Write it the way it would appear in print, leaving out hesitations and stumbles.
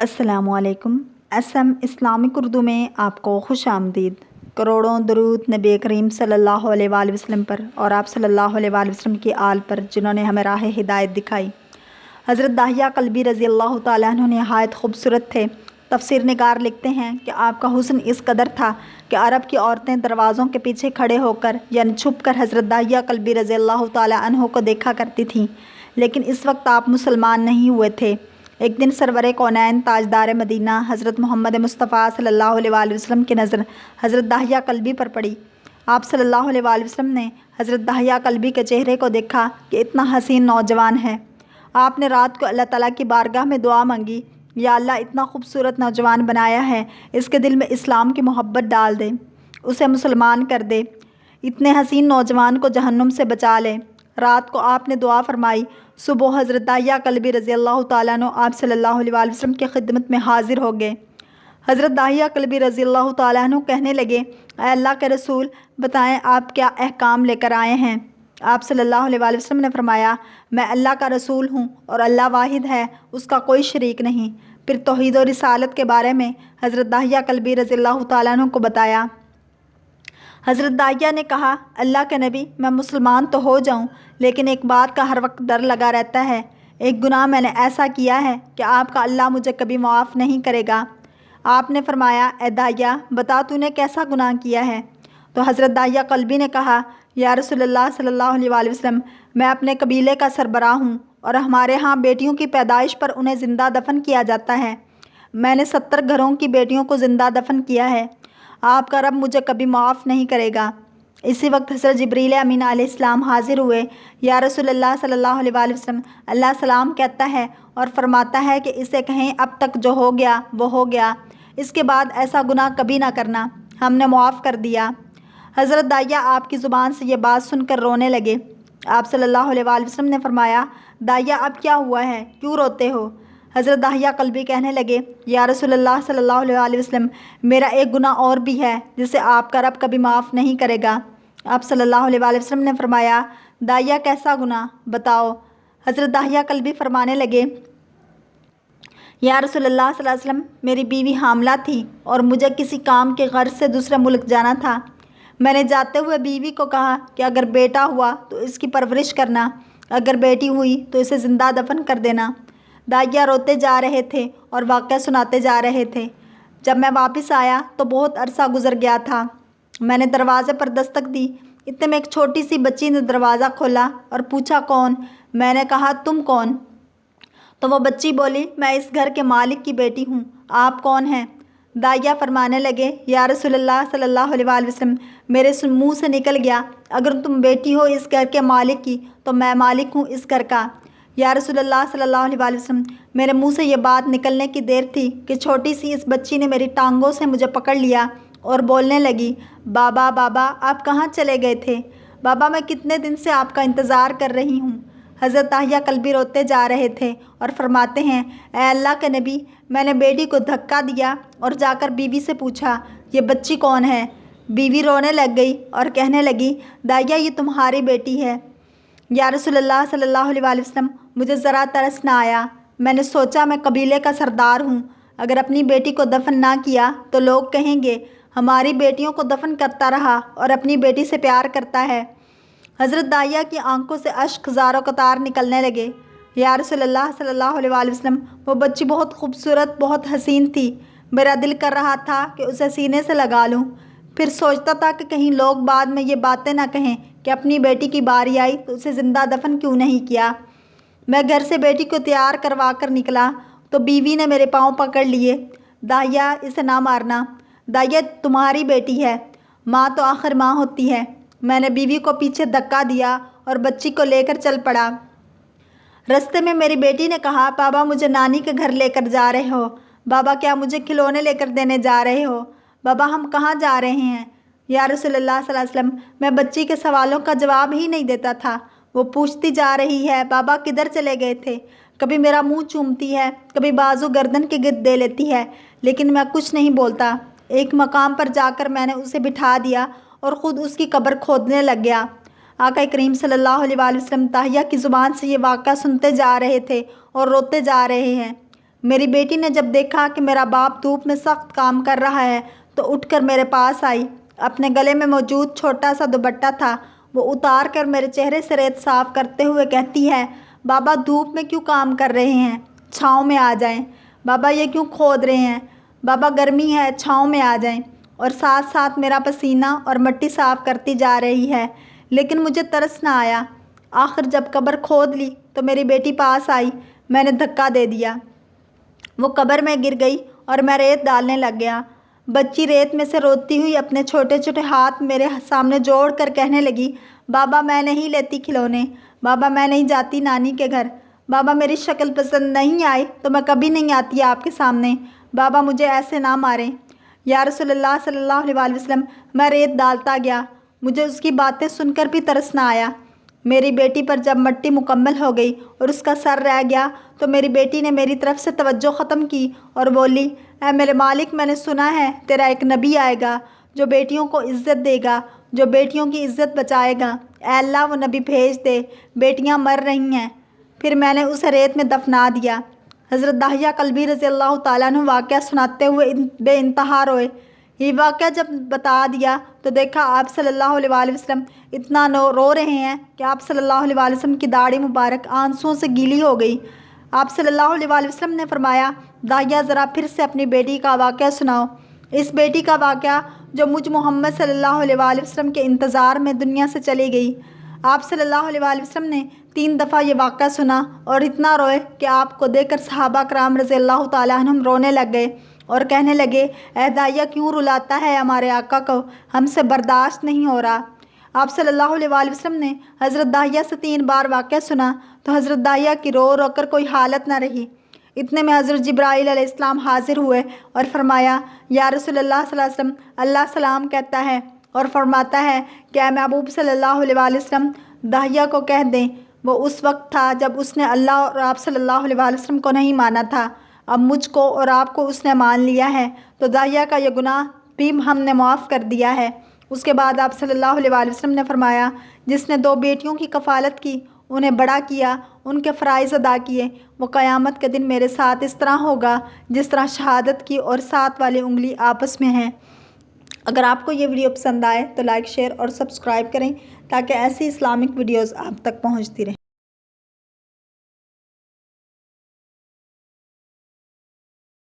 السلام علیکم۔ SM Islamic Urdu میں آپ کو خوش آمدید۔ کروڑوں درود نبی کریم صلی اللہ علیہ وآلہ وسلم پر اور آپ صلی اللہ علیہ وآلہ وسلم کی آل پر جنہوں نے ہمیں راہ ہدایت دکھائی۔ حضرت داہیہ کلبی رضی اللہ تعالیٰ عنہ نہایت خوبصورت تھے۔ تفسیر نگار لکھتے ہیں کہ آپ کا حسن اس قدر تھا کہ عرب کی عورتیں دروازوں کے پیچھے کھڑے ہو کر یعنی چھپ کر حضرت داہیہ کلبی رضی اللہ تعالیٰ عنہ کو دیکھا کرتی تھیں، لیکن اس وقت آپ مسلمان نہیں ہوئے تھے۔ ایک دن سرور کونین تاجدار مدینہ حضرت محمد مصطفیٰ صلی اللہ علیہ وآلہ وسلم کی نظر حضرت داہیہ کلبی پر پڑی۔ آپ صلی اللہ علیہ وآلہ وسلم نے حضرت داہیہ کلبی کے چہرے کو دیکھا کہ اتنا حسین نوجوان ہے۔ آپ نے رات کو اللہ تعالیٰ کی بارگاہ میں دعا مانگی، یا اللہ اتنا خوبصورت نوجوان بنایا ہے، اس کے دل میں اسلام کی محبت ڈال دے، اسے مسلمان کر دے، اتنے حسین نوجوان کو جہنم سے بچا لے۔ رات کو آپ نے دعا فرمائی۔ صبح حضرت داہیہ کلبی رضی اللہ تعالیٰ عنہ آپ صلی اللہ علیہ وآلہ وسلم کی خدمت میں حاضر ہو گئے۔ حضرت داہیہ کلبی رضی اللہ تعالیٰ عنہ کہنے لگے، اے اللہ کے رسول، بتائیں آپ کیا احکام لے کر آئے ہیں؟ آپ صلی اللہ علیہ وآلہ وسلم نے فرمایا، میں اللہ کا رسول ہوں اور اللہ واحد ہے، اس کا کوئی شریک نہیں۔ پھر توحید و رسالت کے بارے میں حضرت داہیہ کلبی رضی اللہ تعالیٰ عنہ کو بتایا۔ حضرت داہیہ نے کہا، اللہ کے نبی، میں مسلمان تو ہو جاؤں، لیکن ایک بات کا ہر وقت ڈر لگا رہتا ہے۔ ایک گناہ میں نے ایسا کیا ہے کہ آپ کا اللہ مجھے کبھی معاف نہیں کرے گا۔ آپ نے فرمایا، اے داہیہ، بتا تو نے کیسا گناہ کیا ہے؟ تو حضرت داہیہ کلبی نے کہا، یا رسول اللہ صلی اللہ علیہ وآلہ وسلم، میں اپنے قبیلے کا سربراہ ہوں اور ہمارے ہاں بیٹیوں کی پیدائش پر انہیں زندہ دفن کیا جاتا ہے۔ میں نے 70 گھروں کی بیٹیوں کو زندہ دفن کیا ہے۔ آپ کا رب مجھے کبھی معاف نہیں کرے گا۔ اسی وقت حضرت جبریل امین علیہ السلام حاضر ہوئے۔ یا رسول اللہ صلی اللہ علیہ وآلہ وسلم، اللہ سلام کہتا ہے اور فرماتا ہے کہ اسے کہیں اب تک جو ہو گیا وہ ہو گیا، اس کے بعد ایسا گناہ کبھی نہ کرنا، ہم نے معاف کر دیا۔ حضرت داہیہ آپ کی زبان سے یہ بات سن کر رونے لگے۔ آپ صلی اللہ علیہ وآلہ وسلم نے فرمایا، داہیہ اب کیا ہوا ہے، کیوں روتے ہو؟ حضرت داہیہ کلبی کہنے لگے، یا رسول اللہ صلی اللہ علیہ وآلہ وسلم، میرا ایک گناہ اور بھی ہے جسے آپ کا رب کبھی معاف نہیں کرے گا۔ آپ صلی اللہ علیہ وآلہ وسلم نے فرمایا، داہیہ کیسا گناہ، بتاؤ؟ حضرت داہیہ کلبی فرمانے لگے، یا رسول اللہ صلی اللہ علیہ وسلم، میری بیوی حاملہ تھی اور مجھے کسی کام کے غرض سے دوسرے ملک جانا تھا۔ میں نے جاتے ہوئے بیوی کو کہا کہ اگر بیٹا ہوا تو اس کی پرورش کرنا، اگر بیٹی ہوئی تو اسے زندہ دفن کر دینا۔ داہیہ روتے جا رہے تھے اور واقعہ سناتے جا رہے تھے۔ جب میں واپس آیا تو بہت عرصہ گزر گیا تھا۔ میں نے دروازے پر دستک دی، اتنے میں ایک چھوٹی سی بچی نے دروازہ کھولا اور پوچھا، کون؟ میں نے کہا، تم کون؟ تو وہ بچی بولی، میں اس گھر کے مالک کی بیٹی ہوں، آپ کون ہیں؟ داہیہ فرمانے لگے، یا رسول اللہ صلی اللہ علیہ وآلہ وسلم، میرے منہ سے نکل گیا، اگر تم بیٹی ہو اس گھر کے مالک کی تو میں مالک ہوں اس گھر کا۔ یا رسول اللہ صلی اللہ علیہ وآلہ وسلم، میرے منہ سے یہ بات نکلنے کی دیر تھی کہ چھوٹی سی اس بچی نے میری ٹانگوں سے مجھے پکڑ لیا اور بولنے لگی، بابا بابا، آپ کہاں چلے گئے تھے؟ بابا، میں کتنے دن سے آپ کا انتظار کر رہی ہوں۔ حضرت داہیہ کلبی روتے جا رہے تھے اور فرماتے ہیں، اے اللہ کے نبی، میں نے بیٹی کو دھکا دیا اور جا کر بیوی سے پوچھا، یہ بچی کون ہے؟ بیوی رونے لگ گئی اور کہنے لگی، داہیہ یہ تمہاری بیٹی ہے۔ یا رسول اللہ صلی اللہ علیہ وآلہ وسلم، مجھے ذرا ترس نہ آیا، میں نے سوچا میں قبیلے کا سردار ہوں، اگر اپنی بیٹی کو دفن نہ کیا تو لوگ کہیں گے ہماری بیٹیوں کو دفن کرتا رہا اور اپنی بیٹی سے پیار کرتا ہے۔ حضرت داہیہ کی آنکھوں سے اشک زار و قطار نکلنے لگے۔ یا رسول اللہ صلی اللہ علیہ وآلہ وسلم، وہ بچی بہت خوبصورت، بہت حسین تھی، میرا دل کر رہا تھا کہ اسے سینے سے لگا لوں، پھر سوچتا تھا کہ کہیں لوگ بعد میں یہ باتیں نہ کہیں کہ اپنی بیٹی کی باری آئی تو اسے زندہ دفن کیوں نہیں کیا۔ میں گھر سے بیٹی کو تیار کروا کر نکلا تو بیوی نے میرے پاؤں پکڑ لیے، داہیہ اسے نہ مارنا، داہیہ تمہاری بیٹی ہے، ماں تو آخر ماں ہوتی ہے۔ میں نے بیوی کو پیچھے دھکا دیا اور بچی کو لے کر چل پڑا۔ رستے میں میری بیٹی نے کہا، بابا مجھے نانی کے گھر لے کر جا رہے ہو؟ بابا کیا مجھے کھلونے لے کر دینے جا رہے ہو؟ بابا ہم کہاں جا رہے ہیں؟ یا رسول اللہ صلی اللہ علیہ وسلم، میں بچی کے سوالوں کا جواب ہی نہیں دیتا تھا، وہ پوچھتی جا رہی ہے، بابا کدھر چلے گئے تھے؟ کبھی میرا منہ چومتی ہے، کبھی بازو گردن کے گرد دے لیتی ہے، لیکن میں کچھ نہیں بولتا۔ ایک مقام پر جا کر میں نے اسے بٹھا دیا اور خود اس کی قبر کھودنے لگ گیا۔ آقا کریم صلی اللہ علیہ وآلہ وسلم داہیہ کی زبان سے یہ واقعہ سنتے جا رہے تھے اور روتے جا رہے ہیں۔ میری بیٹی نے جب دیکھا کہ میرا باپ دھوپ میں سخت کام کر رہا ہے تو اٹھ کر میرے پاس آئی۔ اپنے گلے میں موجود چھوٹا سا دوپٹہ تھا وہ اتار کر میرے چہرے سے ریت صاف کرتے ہوئے کہتی ہے، بابا دھوپ میں کیوں کام کر رہے ہیں؟ چھاؤں میں آ جائیں۔ بابا یہ کیوں کھود رہے ہیں؟ بابا گرمی ہے، چھاؤں میں آ جائیں۔ اور ساتھ ساتھ میرا پسینہ اور مٹی صاف کرتی جا رہی ہے، لیکن مجھے ترس نہ آیا۔ آخر جب قبر کھود لی تو میری بیٹی پاس آئی، میں نے دھکا دے دیا، وہ قبر میں گر گئی اور میں ریت ڈالنے لگ گیا۔ بچی ریت میں سے روتی ہوئی اپنے چھوٹے چھوٹے ہاتھ میرے سامنے جوڑ کر کہنے لگی، بابا میں نہیں لیتی کھلونے، بابا میں نہیں جاتی نانی کے گھر، بابا میری شکل پسند نہیں آئی تو میں کبھی نہیں آتی آپ کے سامنے، بابا مجھے ایسے نہ ماریں۔ یا رسول اللہ صلی اللہ علیہ وسلم، میں ریت ڈالتا گیا، مجھے اس کی باتیں سن کر بھی ترس نہ آیا۔ میری بیٹی پر جب مٹی مکمل ہو گئی اور اس کا سر رہ گیا تو میری بیٹی نے میری طرف سے توجہ ختم کی اور بولی، اے میرے مالک، میں نے سنا ہے تیرا ایک نبی آئے گا جو بیٹیوں کو عزت دے گا، جو بیٹیوں کی عزت بچائے گا، اے اللہ وہ نبی بھیج دے، بیٹیاں مر رہی ہیں۔ پھر میں نے اسے ریت میں دفنا دیا۔ حضرت داہیہ کلبی رضی اللہ تعالیٰ عنہ واقعہ سناتے ہوئے بے انتہا روئے۔ یہ واقعہ جب بتا دیا تو دیکھا آپ صلی اللہ علیہ وآلہ وسلم اتنا رو رہے ہیں کہ آپ صلی اللہ علیہ وآلہ وسلم کی داڑھی مبارک آنسوؤں سے گیلی ہو گئی۔ آپ صلی اللہ علیہ وآلہ وسلم نے فرمایا، داہیہ ذرا پھر سے اپنی بیٹی کا واقعہ سناؤ۔ اس بیٹی کا واقعہ جو مجھ محمد صلی اللہ علیہ وآلہ وسلم کے انتظار میں دنیا سے چلی گئی۔ آپ صلی اللہ علیہ وآلہ وسلم نے 3 دفعہ یہ واقعہ سنا اور اتنا روئے کہ آپ کو دیکھ کر صحابہ کرام رضی اللہ تعالیٰ عنہم رونے لگ گئے اور کہنے لگے، اے داہیہ کیوں رلاتا ہے ہمارے آقا کو، ہم سے برداشت نہیں ہو رہا۔ آپ صلی اللہ علیہ وآلہ وسلم نے حضرت داہیہ سے 3 بار واقعہ سنا تو حضرت داہیہ کی رو رو کر کوئی حالت نہ رہی۔ اتنے میں حضرت جبرائیل علیہ السلام حاضر ہوئے اور فرمایا، یا رسول اللہ صلی اللہ علیہ وسلم، اللہ سلام کہتا ہے اور فرماتا ہے کہ اے محبوب صلی اللہ علیہ وآلہ وسلم، داہیہ کو کہہ دیں وہ اس وقت تھا جب اس نے اللہ اور آپ صلی اللہ علیہ وآلہ وسلم کو نہیں مانا تھا، اب مجھ کو اور آپ کو اس نے مان لیا ہے تو داہیہ کا یہ گناہ بھی ہم نے معاف کر دیا ہے۔ اس کے بعد آپ صلی اللہ علیہ وآلہ وسلم نے فرمایا، جس نے 2 بیٹیوں کی کفالت کی، انہیں بڑا کیا، ان کے فرائض ادا کیے، وہ قیامت کے دن میرے ساتھ اس طرح ہوگا جس طرح شہادت کی اور 7 والی انگلی آپس میں ہیں۔ اگر آپ کو یہ ویڈیو پسند آئے تو لائک، شیئر اور سبسکرائب کریں تاکہ ایسی اسلامک ویڈیوز آپ تک پہنچتی رہیں۔